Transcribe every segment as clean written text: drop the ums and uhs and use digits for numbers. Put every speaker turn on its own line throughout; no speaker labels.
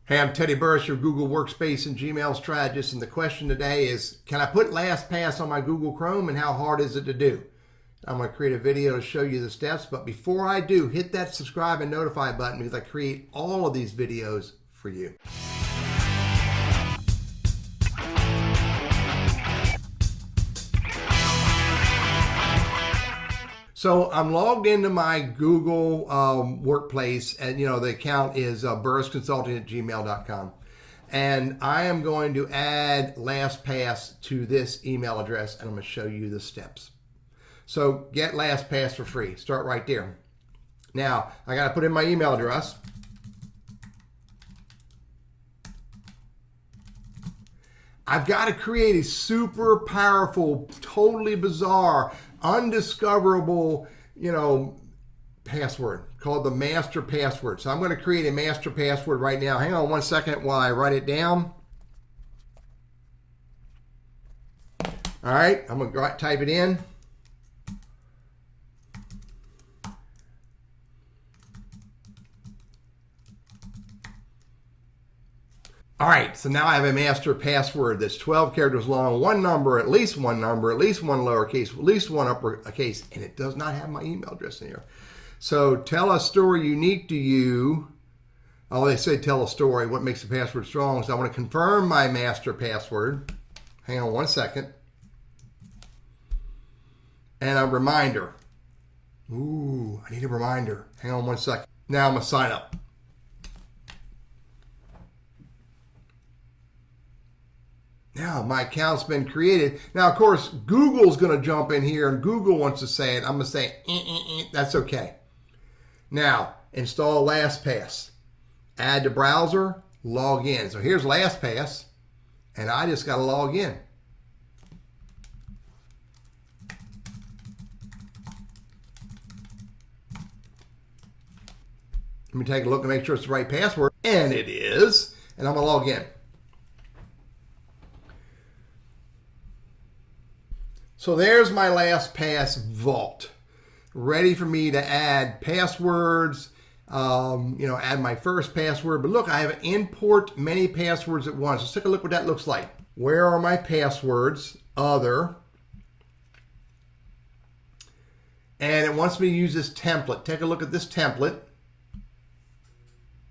Hey, I'm Teddy Burris, your Google Workspace and Gmail strategist, and the question today is, can I put Lastpass on my Google Chrome, and how hard is it to do? I'm going to create a video to show you the steps, but before I do, hit that subscribe and notify button because I create all of these videos for you. So I'm logged into my Google Workplace, and the account is burrisconsulting@gmail.com. And I am going to add Lastpass to this email address, and I'm going to show you the steps. So get Lastpass for free. Start right there. Now, I got to put in my email address. I've got to create a super powerful, totally bizarre, undiscoverable, password called the master password. So I'm going to create a master password right now. Hang on one second while I write it down. All right, I'm going to type it in. All right, so now I have a master password that's 12 characters long, one number, at least one lowercase, at least one uppercase, and it does not have my email address in here. So tell a story unique to you. Oh, they say tell a story. What makes the password strong? So I want to confirm my master password. Hang on one second. And a reminder. Ooh, I need a reminder. Hang on one second. Now I'm going to sign up. Now my account's been created. Now, of course, Google's going to jump in here, and Google wants to say it. I'm going to say, that's okay. Now, install Lastpass. Add to browser, log in. So here's Lastpass, and I just got to log in. Let me take a look and make sure it's the right password. And it is. And I'm going to log in. So there's my Lastpass vault, ready for me to add passwords, add my first password. But look, I have import many passwords at once. Let's take a look what that looks like. Where are my passwords? Other. And it wants me to use this template. Take a look at this template.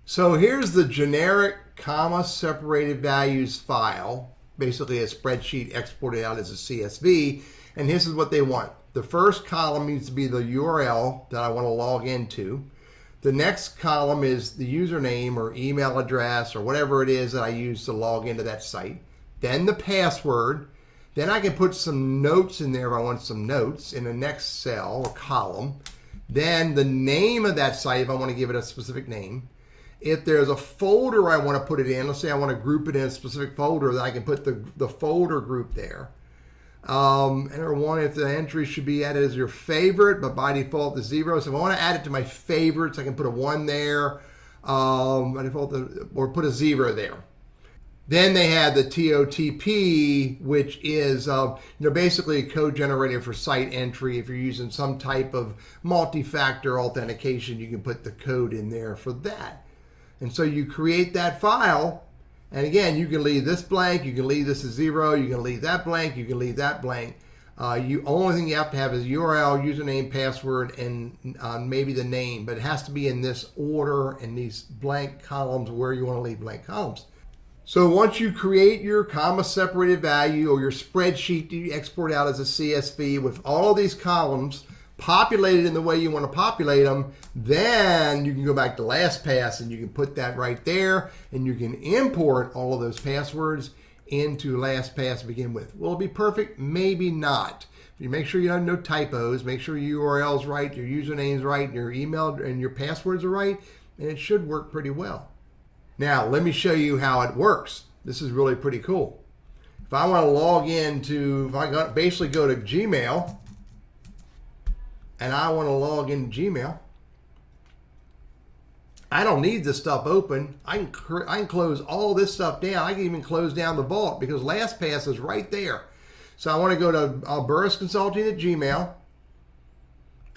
So here's the generic comma separated values file, basically a spreadsheet exported out as a CSV. And this is what they want. The first column needs to be the URL that I want to log into. The next column is the username or email address or whatever it is that I use to log into that site. Then the password. Then I can put some notes in there if I want some notes in the next cell or column. Then the name of that site if I want to give it a specific name. If there's a folder I want to put it in, let's say I want to group it in a specific folder, then I can put the folder group there. Enter one if the entry should be added as your favorite, but by default the 0. So if I want to add it to my favorites, I can put a 1 there, by default, or put a 0 there. Then they have the TOTP, which is basically a code generator for site entry. If you're using some type of multi-factor authentication, you can put the code in there for that. And so you create that file. And again, you can leave this blank, you can leave this as 0, you can leave that blank, you can leave that blank. Only thing you have to have is URL, username, password, and maybe the name, but it has to be in this order in these blank columns where you want to leave blank columns. So once you create your comma separated value or your spreadsheet that you export out as a CSV with all of these columns populated in the way you want to populate them, then you can go back to Lastpass and you can put that right there and you can import all of those passwords into Lastpass to begin with. Will it be perfect? Maybe not. You make sure you have no typos, make sure your URL's right, your username's right, your email and your passwords are right, and it should work pretty well. Now, let me show you how it works. This is really pretty cool. If I want to log into, if I basically go to Gmail, and I want to log into Gmail, I don't need this stuff open. I can close all this stuff down. I can even close down the vault because Lastpass is right there. So I want to go to Burris Consulting at Gmail,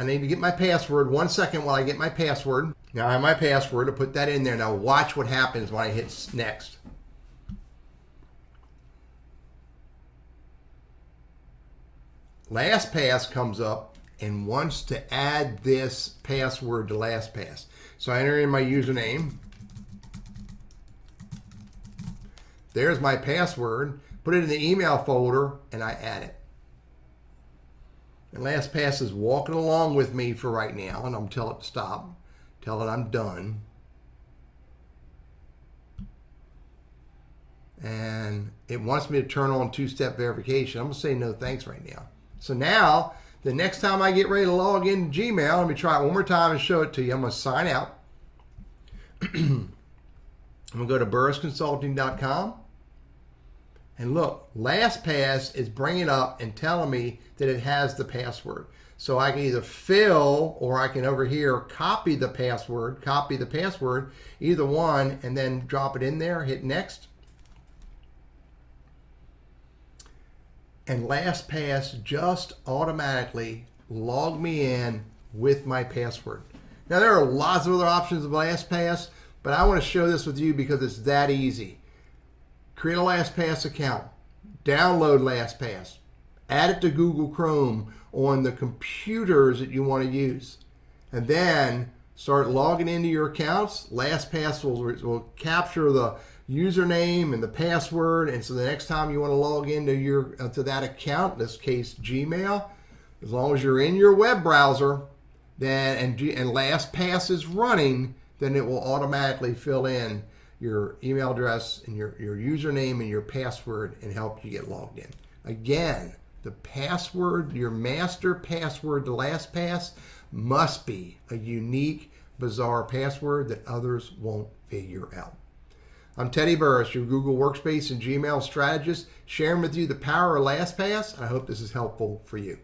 I need to get my password. 1 second while I get my password. Now I have my password. To put that in there. Now watch what happens when I hit next. Lastpass comes up and wants to add this password to Lastpass. So I enter in my username. There's my password. Put it in the email folder and I add it. And Lastpass is walking along with me for right now, and I'm telling it to stop. Tell it I'm done. And it wants me to turn on two-step verification. I'm going to say no thanks right now. So now, the next time I get ready to log into Gmail, let me try it one more time and show it to you. I'm going to sign out. I'm going to go to burrisconsulting.com. And look, Lastpass is bringing up and telling me that it has the password. So I can either fill or I can over here copy the password, either one, and then drop it in there, hit next. And Lastpass just automatically logged me in with my password. Now there are lots of other options of Lastpass, but I want to show this with you because it's that easy. Create a Lastpass account, download Lastpass, add it to Google Chrome on the computers that you want to use, and then start logging into your accounts. Lastpass will capture the username and the password, and so the next time you want to log into to that account, in this case Gmail, as long as you're in your web browser, then and Lastpass is running, then it will automatically fill in your email address and your username and your password and help you get logged in. Again, the password, your master password to Lastpass must be a unique, bizarre password that others won't figure out. I'm Teddy Burris, your Google Workspace and Gmail strategist, sharing with you the power of Lastpass, and I hope this is helpful for you.